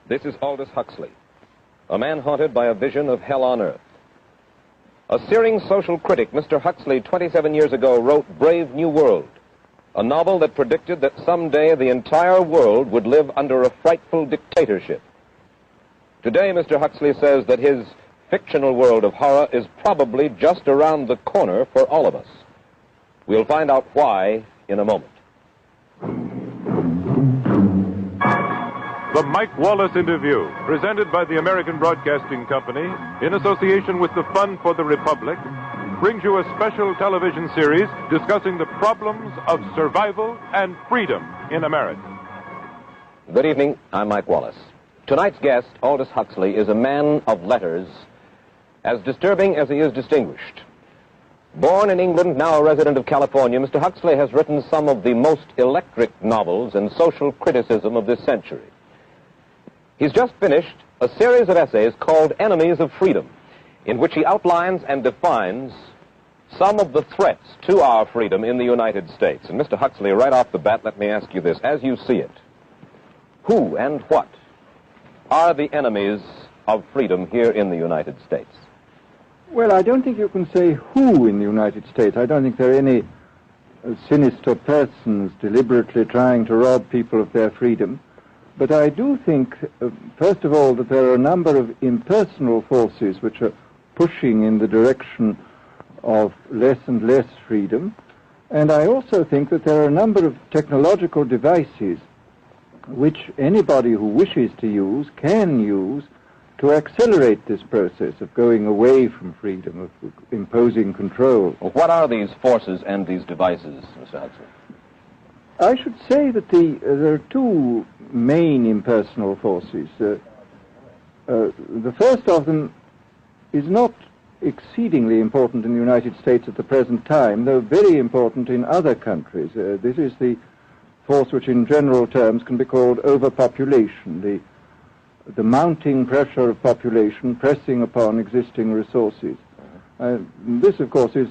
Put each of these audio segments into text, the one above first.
This is Aldous Huxley, a man haunted by a vision of hell on earth. A searing social critic, Mr. Huxley, 27 years ago, wrote Brave New World, a novel that predicted that someday the entire world would live under a frightful dictatorship. Today, Mr. Huxley says that his fictional world of horror is probably just around the corner for all of us. We'll find out why in a moment. The Mike Wallace Interview, presented by the American Broadcasting Company in association with the Fund for the Republic, brings you a special television series discussing the problems of survival and freedom in America. Good evening. I'm Mike Wallace. Tonight's guest, Aldous Huxley, is a man of letters, as disturbing as he is distinguished. Born in England, now a resident of California, Mr. Huxley has written some of the most electric novels and social criticism of this century. He's just finished a series of essays called Enemies of Freedom, in which he outlines and defines some of the threats to our freedom in the United States. And Mr. Huxley, right off the bat, let me ask you this. As you see it, who and what are the enemies of freedom here in the United States? Well, I don't think you can say who in the United States. I don't think there are any sinister persons deliberately trying to rob people of their freedom. But I do think, first of all, that there are a number of impersonal forces which are pushing in the direction of less and less freedom. And I also think that there are a number of technological devices which anybody who wishes to use can use to accelerate this process of going away from freedom, of imposing control. Well, what are these forces and these devices, Mr. Huxley? I should say that there are two main impersonal forces. The first of them is not exceedingly important in the United States at the present time, though very important in other countries. This is the force which in general terms can be called overpopulation, the mounting pressure of population pressing upon existing resources. This, of course, is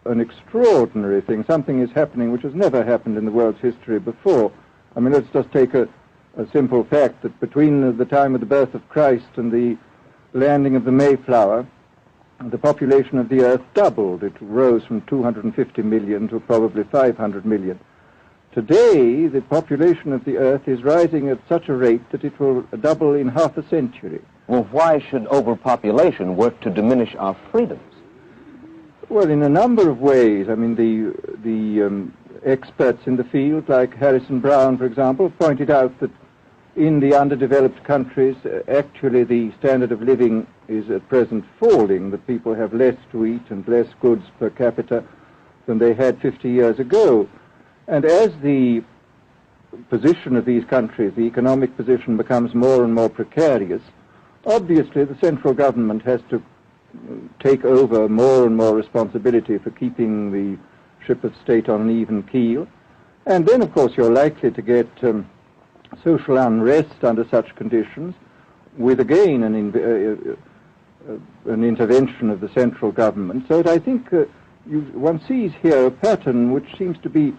an extraordinary thing. Something is happening which has never happened in the world's history before. I mean, let's just take a simple fact that between the time of the birth of Christ and the landing of the Mayflower, the population of the Earth doubled. It rose from 250 million to probably 500 million. Today, the population of the Earth is rising at such a rate that it will double in half a century. Well, why should overpopulation work to diminish our freedoms? Well, in a number of ways. I mean, the experts in the field, like Harrison Brown, for example, pointed out that in the underdeveloped countries, actually the standard of living is at present falling, that people have less to eat and less goods per capita than they had 50 years ago. And as the position of these countries, the economic position, becomes more and more precarious, obviously the central government has to take over more and more responsibility for keeping the ship of state on an even keel. And then, of course, you're likely to get social unrest under such conditions, with again an intervention of the central government. So that I think one sees here a pattern which seems to be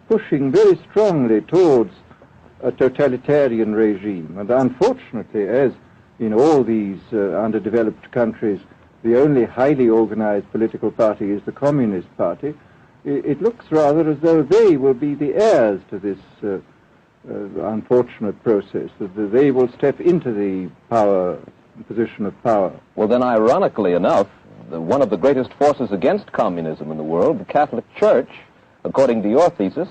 pushing very strongly towards a totalitarian regime. And unfortunately, as in all these underdeveloped countries, the only highly organized political party is the Communist Party, it looks rather as though they will be the heirs to this unfortunate process, that they will step into the position of power. Well, then, ironically enough, one of the greatest forces against communism in the world, the Catholic Church, according to your thesis,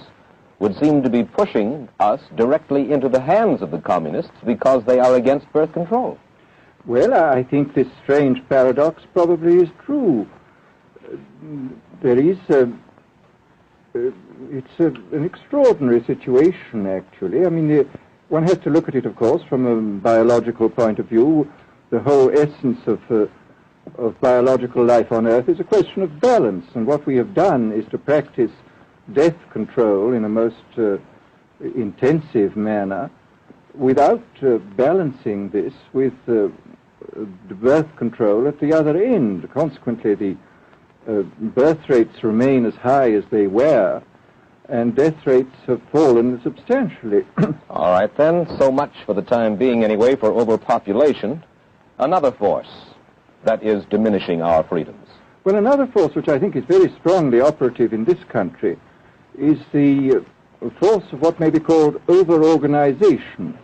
would seem to be pushing us directly into the hands of the communists because they are against birth control. Well, I think this strange paradox probably is true. There is it's an extraordinary situation, actually. I mean, one has to look at it, of course, from a biological point of view. The whole essence of biological life on Earth is a question of balance, and what we have done is to practice death control in a most intensive manner without balancing this with birth control at the other end. Consequently, the birth rates remain as high as they were, and death rates have fallen substantially. All right, then. So much for the time being, anyway, for overpopulation. Another force that is diminishing our freedoms. Well, another force which I think is very strongly operative in this country is the force of what may be called over-organization.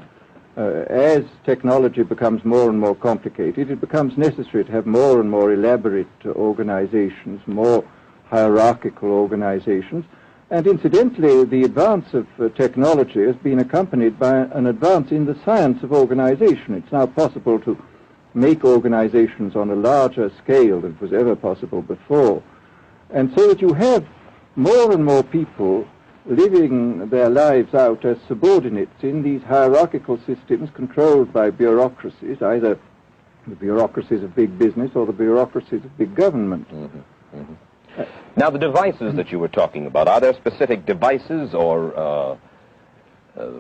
As technology becomes more and more complicated, it becomes necessary to have more and more elaborate organizations, more hierarchical organizations. And incidentally, the advance of technology has been accompanied by an advance in the science of organization. It's now possible to make organizations on a larger scale than was ever possible before. And so that you have more and more people living their lives out as subordinates in these hierarchical systems controlled by bureaucracies, either the bureaucracies of big business or the bureaucracies of big government. Now, the devices that you were talking about, are there specific devices or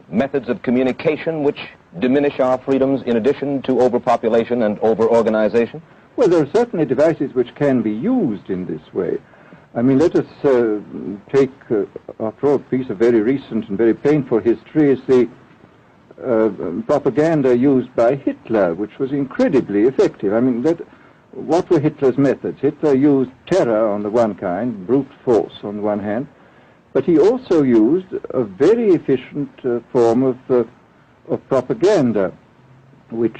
methods of communication which diminish our freedoms in addition to overpopulation and over-organization? Well, there are certainly devices which can be used in this way. I mean, let us take, after all, a piece of very recent and very painful history is the propaganda used by Hitler, which was incredibly effective. I mean, what were Hitler's methods? Hitler used terror on the one kind, brute force on the one hand, but he also used a very efficient form of propaganda, which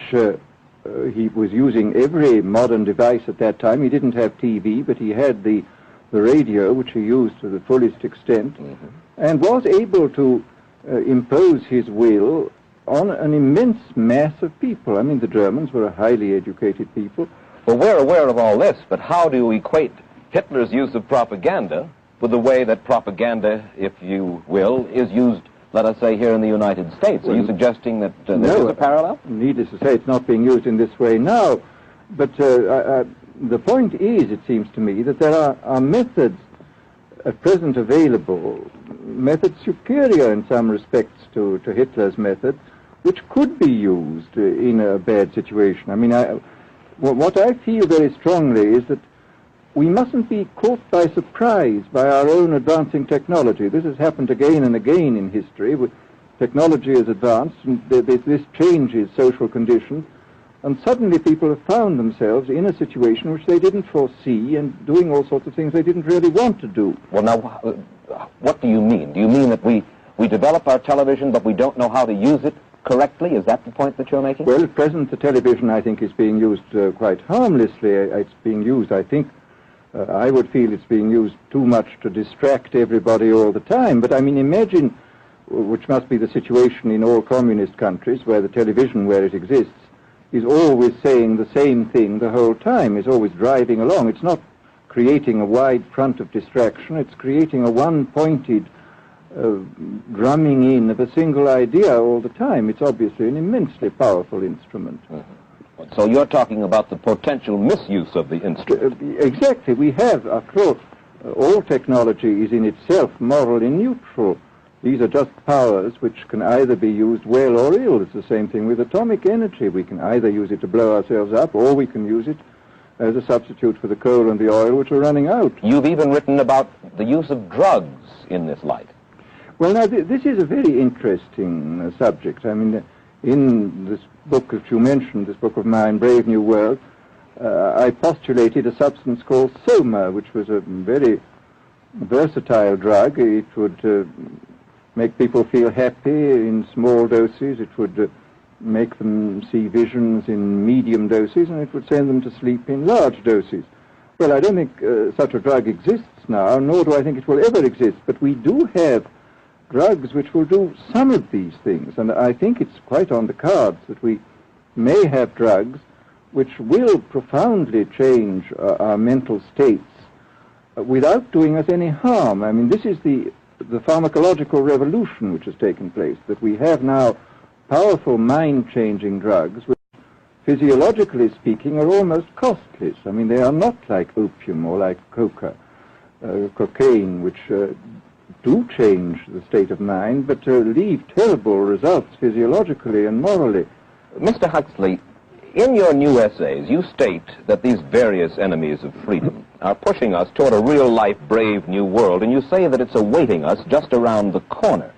he was using every modern device at that time. He didn't have TV, but he had the radio, which he used to the fullest extent, and was able to impose his will on an immense mass of people. I mean, the Germans were a highly educated people. Well, we're aware of all this, but how do you equate Hitler's use of propaganda with the way that propaganda, if you will, is used, let us say, here in the United States? Are you suggesting that there is a parallel? Needless to say, it's not being used in this way now, but the point is, it seems to me, that there are methods at present available, methods superior in some respects to Hitler's method, which could be used in a bad situation. I mean, what I feel very strongly is that we mustn't be caught by surprise by our own advancing technology. This has happened again and again in history. Technology has advanced, and this changes social conditions, and suddenly people have found themselves in a situation which they didn't foresee and doing all sorts of things they didn't really want to do. Well, now, what do you mean? Do you mean that we develop our television, but we don't know how to use it correctly? Is that the point that you're making? Well, at present, the television, I think, is being used quite harmlessly. It's being used, I think, I would feel it's being used too much to distract everybody all the time. But, I mean, imagine, which must be the situation in all communist countries, where the television, where it exists, is always saying the same thing the whole time, is always driving along. It's not creating a wide front of distraction, it's creating a one-pointed drumming in of a single idea all the time. It's obviously an immensely powerful instrument. So you're talking about the potential misuse of the instrument. Exactly. We have, after all technology is in itself morally neutral. These are just powers which can either be used well or ill. It's the same thing with atomic energy. We can either use it to blow ourselves up, or we can use it as a substitute for the coal and the oil, which are running out. You've even written about the use of drugs in this light. Well, now, this is a very interesting subject. I mean, in this book that you mentioned, this book of mine, Brave New World, I postulated a substance called soma, which was a very versatile drug. It would make people feel happy in small doses. It would make them see visions in medium doses, and it would send them to sleep in large doses. Well, I don't think such a drug exists now, nor do I think it will ever exist, but we do have drugs which will do some of these things, and I think it's quite on the cards that we may have drugs which will profoundly change our mental states without doing us any harm. I mean, this is the pharmacological revolution which has taken place, that we have now powerful mind-changing drugs which, physiologically speaking, are almost costless. I mean, they are not like opium or like cocaine, which do change the state of mind, but leave terrible results physiologically and morally. Mr. Huxley, in your new essays, you state that these various enemies of freedom, are pushing us toward a real-life, brave new world, and you say that it's awaiting us just around the corner.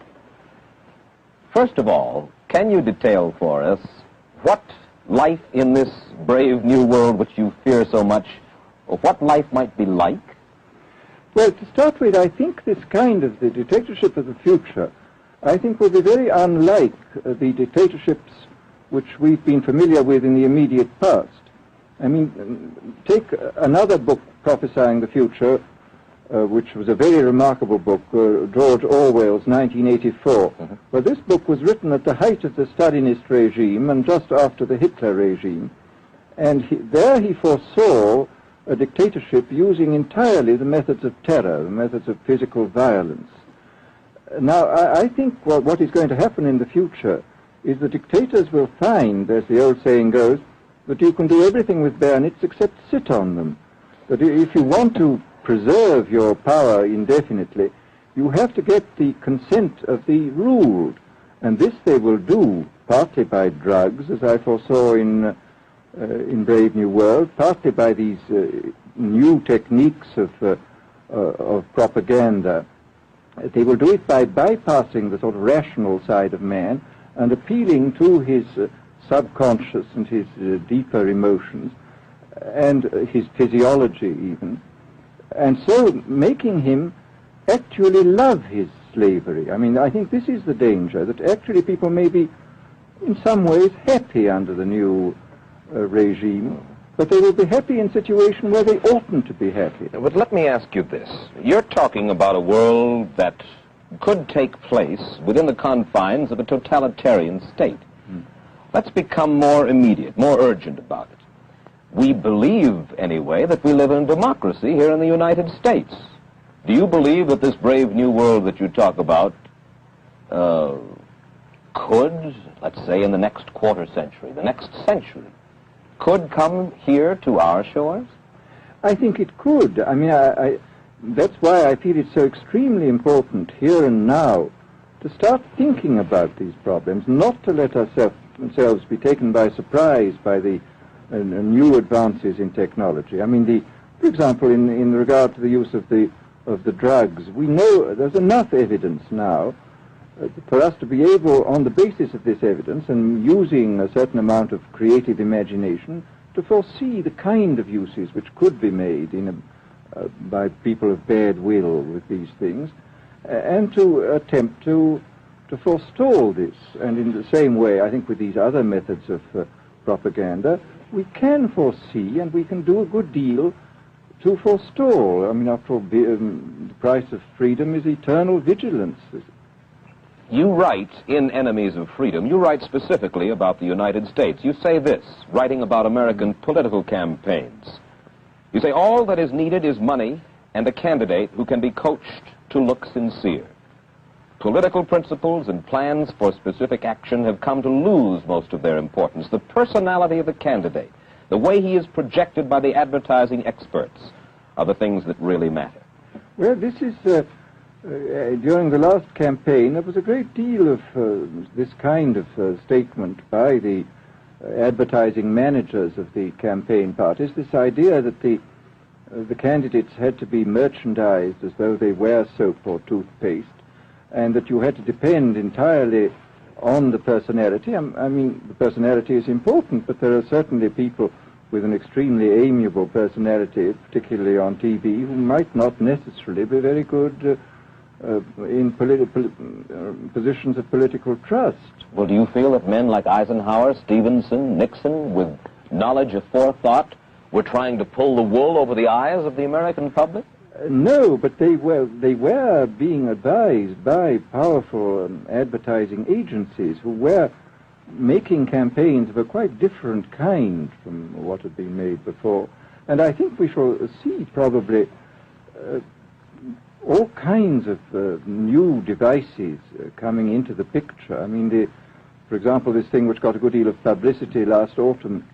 First of all, can you detail for us what life in this brave new world which you fear so much, or what life might be like? Well, to start with, I think this kind of the dictatorship of the future, I think will be very unlike the dictatorships which we've been familiar with in the immediate past. I mean, take another book prophesying the future, which was a very remarkable book, George Orwell's 1984. Well, this book was written at the height of the Stalinist regime and just after the Hitler regime. And there he foresaw a dictatorship using entirely the methods of terror, the methods of physical violence. Now, I think what is going to happen in the future is the dictators will find, as the old saying goes, that you can do everything with bayonets except sit on them. That if you want to preserve your power indefinitely, you have to get the consent of the ruled. And this they will do partly by drugs, as I foresaw in Brave New World, partly by these new techniques of propaganda. They will do it by bypassing the sort of rational side of man and appealing to his subconscious and his deeper emotions and his physiology even, and so making him actually love his slavery. I mean, I think this is the danger, that actually people may be in some ways happy under the new regime, but they will be happy in a situation where they oughtn't to be happy. But let me ask you this. You're talking about a world that could take place within the confines of a totalitarian state. Let's become more immediate, more urgent about it. We believe, anyway, that we live in a democracy here in the United States. Do you believe that this brave new world that you talk about could, let's say in the next quarter century, the next century, could come here to our shores? I think it could. I mean, that's why I feel it's so extremely important here and now to start thinking about these problems, not to let ourselves be taken by surprise by the new advances in technology. I mean, for example, in regard to the use of the drugs, we know there's enough evidence now for us to be able, on the basis of this evidence and using a certain amount of creative imagination, to foresee the kind of uses which could be made by people of bad will with these things, and to attempt to forestall this. And in the same way, I think with these other methods of propaganda, we can foresee and we can do a good deal to forestall. I mean, after all, the price of freedom is eternal vigilance. You write in Enemies of Freedom, you write specifically about the United States. You say this, writing about American political campaigns. You say, all that is needed is money and a candidate who can be coached to look sincere. Political principles and plans for specific action have come to lose most of their importance. The personality of the candidate, the way he is projected by the advertising experts, are the things that really matter. Well, this is, during the last campaign, there was a great deal of this kind of statement by the advertising managers of the campaign parties, this idea that the candidates had to be merchandised as though they were soap or toothpaste, and that you had to depend entirely on the personality. I mean, the personality is important, but there are certainly people with an extremely amiable personality, particularly on TV, who might not necessarily be very good in positions of political trust. Well, do you feel that men like Eisenhower, Stevenson, Nixon, with knowledge of forethought, were trying to pull the wool over the eyes of the American public? No, but they were being advised by powerful advertising agencies who were making campaigns of a quite different kind from what had been made before. And I think we shall see probably all kinds of new devices coming into the picture. I mean, for example, this thing which got a good deal of publicity last autumn,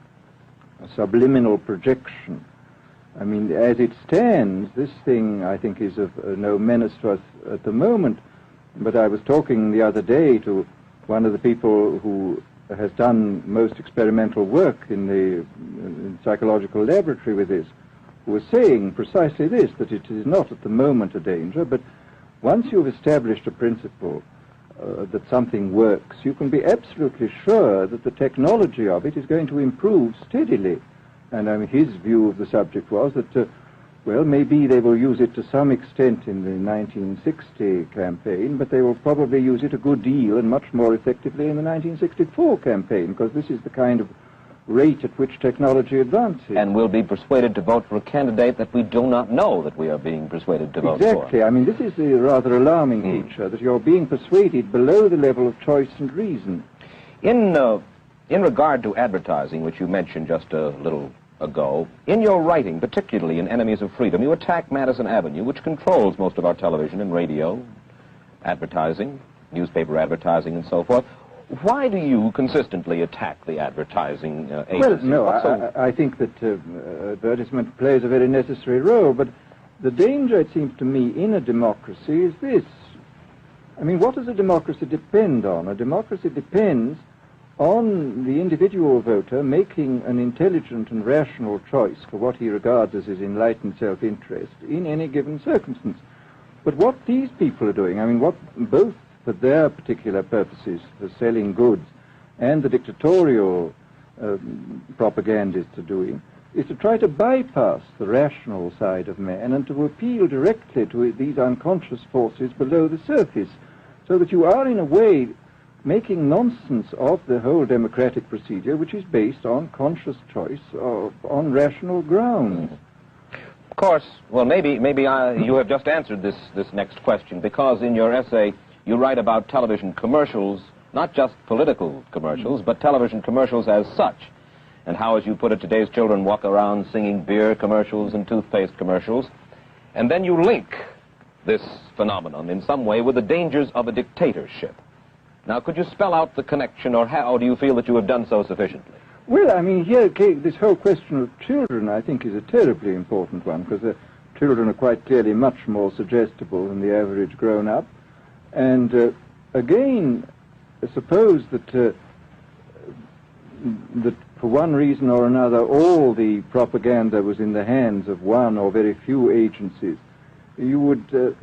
subliminal projection. I mean, as it stands, this thing, I think, is of no menace to us at the moment. But I was talking the other day to one of the people who has done most experimental work in the psychological laboratory with this, was saying precisely this, that it is not at the moment a danger, but once you've established a principle that something works, you can be absolutely sure that the technology of it is going to improve steadily. And I mean, his view of the subject was that, well, maybe they will use it to some extent in the 1960 campaign, but they will probably use it a good deal and much more effectively in the 1964 campaign, because this is the kind of rate at which technology advances. And we'll be persuaded to vote for a candidate that we do not know that we are being persuaded to vote for. Exactly. I mean, this is the rather alarming feature, that you're being persuaded below the level of choice and reason. In regard to advertising, which you mentioned just a little ago, in your writing, particularly in Enemies of Freedom, you attack Madison Avenue, which controls most of our television and radio advertising, newspaper advertising, and so forth. Why do you consistently attack the advertising agency? Well, no, I think that advertisement plays a very necessary role, but the danger, it seems to me, in a democracy is this. I mean, what does a democracy depend on? A democracy depends on the individual voter making an intelligent and rational choice for what he regards as his enlightened self-interest in any given circumstance. But what these people are doing, I mean, what both for their particular purposes, for selling goods, and the dictatorial propagandists are doing, is to try to bypass the rational side of man and to appeal directly to these unconscious forces below the surface, so that you are, in a way, making nonsense of the whole democratic procedure, which is based on conscious choice on rational grounds. Of course, well, maybe you have just answered this next question, because in your essay you write about television commercials, not just political commercials, but television commercials as such, and how, as you put it, today's children walk around singing beer commercials and toothpaste commercials, and then you link this phenomenon in some way with the dangers of a dictatorship. Now, could you spell out the connection, or how do you feel that you have done so sufficiently? Well, I mean, here, this whole question of children, I think, is a terribly important one, because the children are quite clearly much more suggestible than the average grown-up. And again, suppose that that for one reason or another all the propaganda was in the hands of one or very few agencies, you would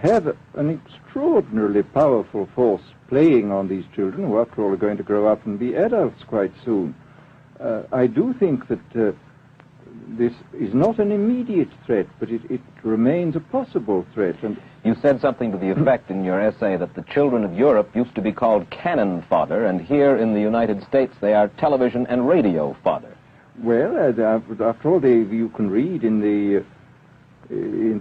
have an extraordinarily powerful force playing on these children, who after all are going to grow up and be adults quite soon. I do think that this is not an immediate threat, but it remains a possible threat. And you said something to the effect in your essay that the children of Europe used to be called cannon fodder, and here in the United States they are television and radio fodder. Well, after all, you can read in the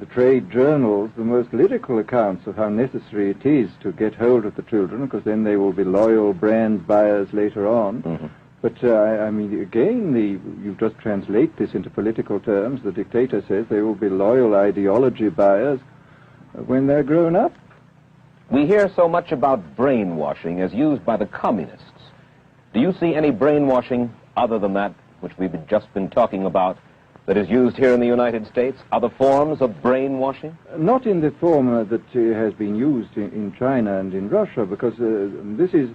trade journals the most lyrical accounts of how necessary it is to get hold of the children, because then they will be loyal brand buyers later on. Mm-hmm. But, I mean, again, you just translate this into political terms. The dictator says they will be loyal ideology buyers when they're grown up. We hear so much about brainwashing as used by the communists. Do you see any brainwashing other than that which we've just been talking about that is used here in the United States? Other forms of brainwashing? Not in the form that has been used in China and in Russia, because this is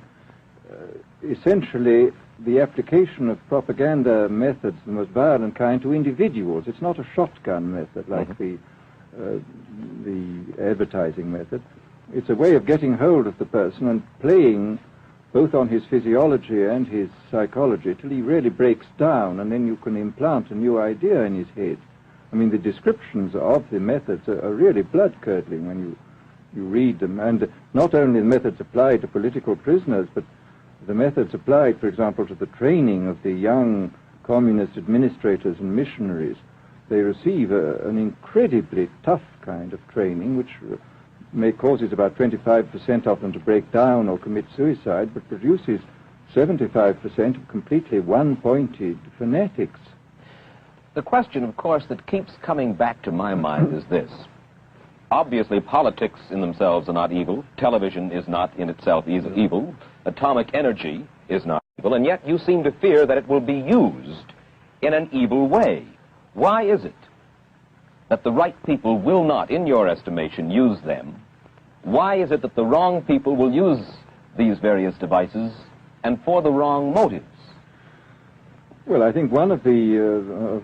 essentially the application of propaganda methods, the most violent kind, to individuals. It's not a shotgun method like the advertising method. It's a way of getting hold of the person and playing both on his physiology and his psychology till he really breaks down, and then you can implant a new idea in his head. I mean, the descriptions of the methods are really blood-curdling when you read them, and not only the methods applied to political prisoners, but the methods applied, for example, to the training of the young communist administrators and missionaries. They receive an incredibly tough kind of training, which causes about 25% of them to break down or commit suicide, but produces 75% of completely one-pointed fanatics. The question, of course, that keeps coming back to my mind is this. Obviously, politics in themselves are not evil. Television is not in itself evil. Atomic energy is not evil. And yet you seem to fear that it will be used in an evil way. Why is it that the right people will not, in your estimation, use them? Why is it that the wrong people will use these various devices and for the wrong motives? Well, I think one of the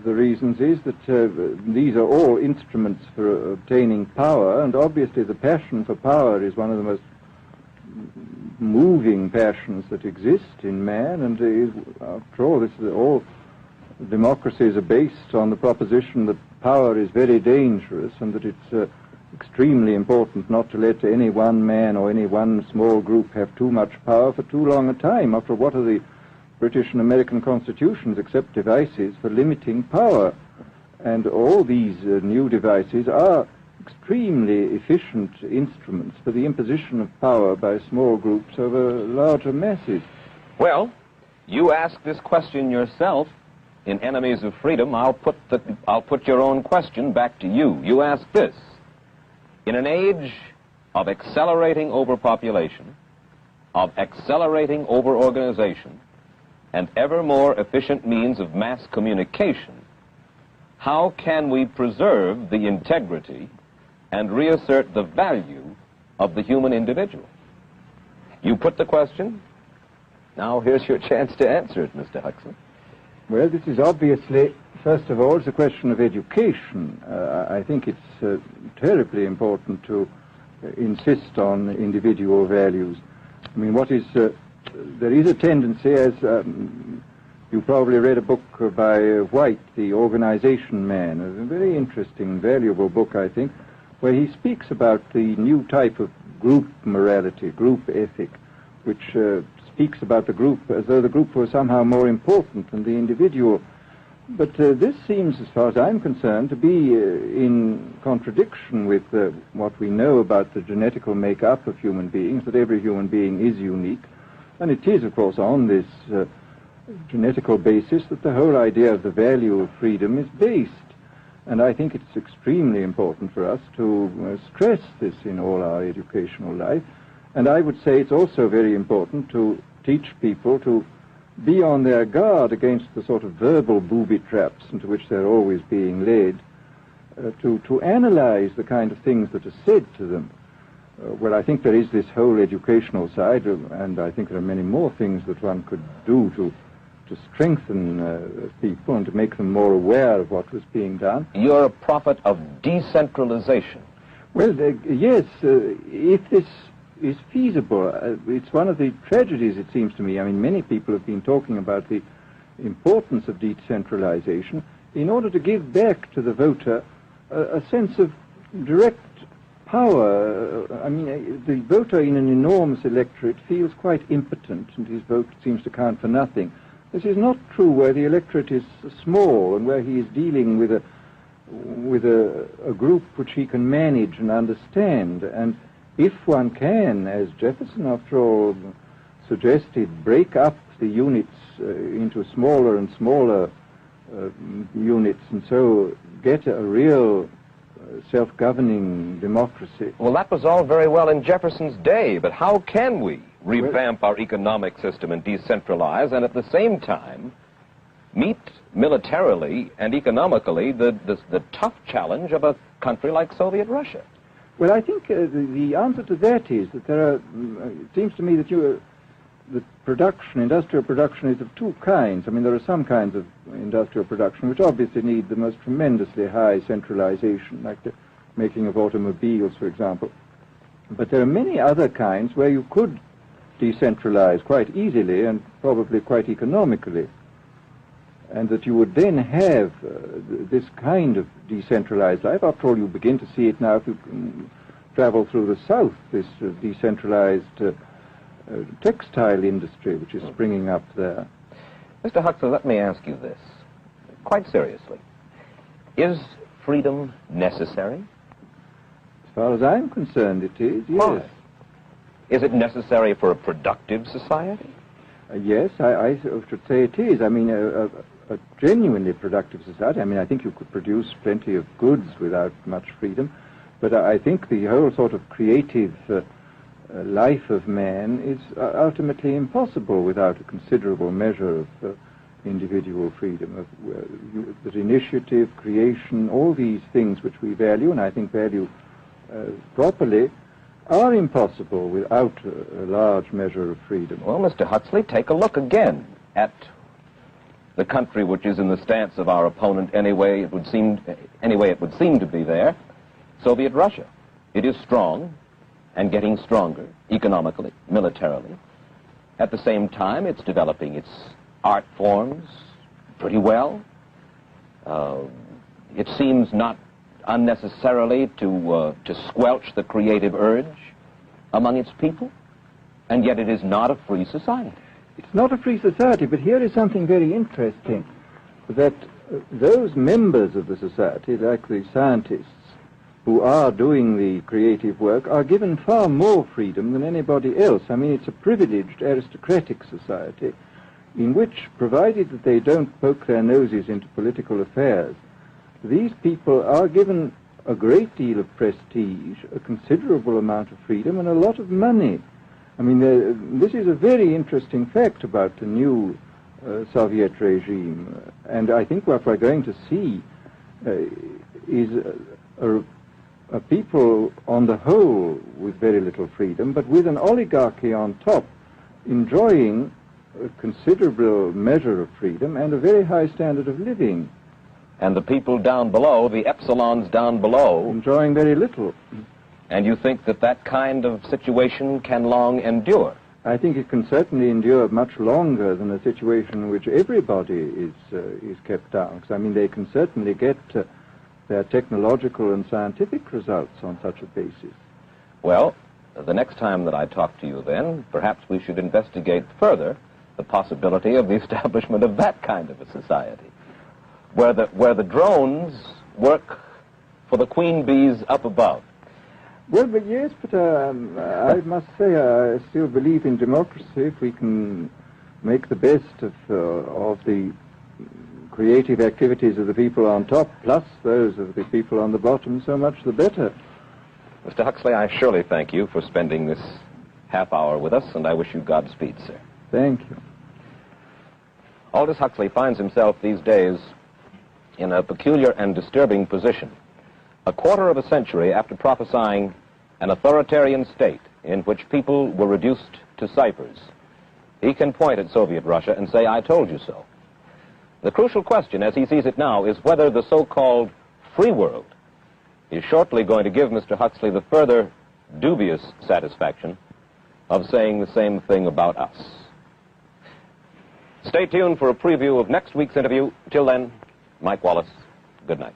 reasons is that these are all instruments for obtaining power, and obviously the passion for power is one of the most moving passions that exist in man, and after all, all democracies are based on the proposition that power is very dangerous and that it's extremely important not to let any one man or any one small group have too much power for too long a time. After all, what are the British and American constitutions except devices for limiting power? And all these new devices are extremely efficient instruments for the imposition of power by small groups over larger masses. Well, you ask this question yourself in Enemies of Freedom. I'll put your own question back to you. You ask this: in an age of accelerating overpopulation, of accelerating overorganization, and ever more efficient means of mass communication, how can we preserve the integrity and reassert the value of the human individual? You put the question. Now here's your chance to answer it, Mr. Huxley. Well, this is obviously, first of all, it's a question of education. I think it's terribly important to insist on individual values. I mean, there is a tendency, as you probably read a book by White, The Organization Man, a very interesting, valuable book, I think, where he speaks about the new type of group morality, group ethic, which speaks about the group as though the group was somehow more important than the individual. But this seems, as far as I'm concerned, to be in contradiction with what we know about the genetical makeup of human beings, that every human being is unique. And it is, of course, on this genetical basis that the whole idea of the value of freedom is based. And I think it's extremely important for us to stress this in all our educational life. And I would say it's also very important to teach people to be on their guard against the sort of verbal booby traps into which they're always being led, to analyze the kind of things that are said to them. Well, I think there is this whole educational side, and I think there are many more things that one could do to strengthen people and to make them more aware of what was being done. You're a prophet of decentralization. Well, yes, if this is feasible. It's one of the tragedies, it seems to me. I mean, many people have been talking about the importance of decentralization in order to give back to the voter a sense of direct power. I mean, the voter in an enormous electorate feels quite impotent, and his vote seems to count for nothing. This is not true where the electorate is small and where he is dealing with a group which he can manage and understand. And if one can, as Jefferson, after all, suggested, break up the units into smaller and smaller units and so get a real self-governing democracy. Well, that was all very well in Jefferson's day, but how can we revamp our economic system and decentralize and at the same time meet militarily and economically the tough challenge of a country like Soviet Russia? Well, I think the answer to that is that there are, it seems to me that industrial production is of two kinds. I mean, there are some kinds of industrial production which obviously need the most tremendously high centralization, like the making of automobiles, for example. But there are many other kinds where you could decentralize quite easily and probably quite economically, and that you would then have this kind of decentralized life. After all, you begin to see it now if you travel through the South, this decentralized textile industry which is springing up there. Mr. Huxley, let me ask you this, quite seriously. Is freedom necessary? As far as I'm concerned, it is, yes. Why? Is it necessary for a productive society? Yes, I should say it is. I mean, a genuinely productive society. I mean, I think you could produce plenty of goods without much freedom, but I think the whole sort of creative life of man is ultimately impossible without a considerable measure of individual freedom, that initiative, creation, all these things which we value, and I think value properly, are impossible without a large measure of freedom. Well, Mr. Huxley, take a look again at the country which is in the stance of our opponent anyway it would seem to be there, Soviet Russia. It is strong and getting stronger economically, militarily. At the same time, it's developing its art forms pretty well. It seems not unnecessarily to squelch the creative urge among its people, and yet it is not a free society. It's not a free society, but here is something very interesting, that those members of the society, like the scientists who are doing the creative work, are given far more freedom than anybody else. I mean, it's a privileged aristocratic society in which, provided that they don't poke their noses into political affairs, these people are given a great deal of prestige, a considerable amount of freedom, and a lot of money. I mean, this is a very interesting fact about the new Soviet regime, and I think what we're going to see is a people on the whole with very little freedom, but with an oligarchy on top, enjoying a considerable measure of freedom and a very high standard of living. And the people down below, the epsilons down below, enjoying very little. And you think that that kind of situation can long endure? I think it can certainly endure much longer than a situation in which everybody is kept down. Because, I mean, they can certainly get their technological and scientific results on such a basis. Well, the next time that I talk to you then, perhaps we should investigate further the possibility of the establishment of that kind of a society, where the drones work for the queen bees up above. Well, but yes, but I must say I still believe in democracy. If we can make the best of the creative activities of the people on top, plus those of the people on the bottom, so much the better. Mr. Huxley, I surely thank you for spending this half hour with us, and I wish you Godspeed, sir. Thank you. Aldous Huxley finds himself these days in a peculiar and disturbing position. A quarter of a century after prophesying an authoritarian state in which people were reduced to ciphers, he can point at Soviet Russia and say, "I told you so." The crucial question, as he sees it now, is whether the so-called free world is shortly going to give Mr. Huxley the further dubious satisfaction of saying the same thing about us. Stay tuned for a preview of next week's interview. Till then, Mike Wallace, good night.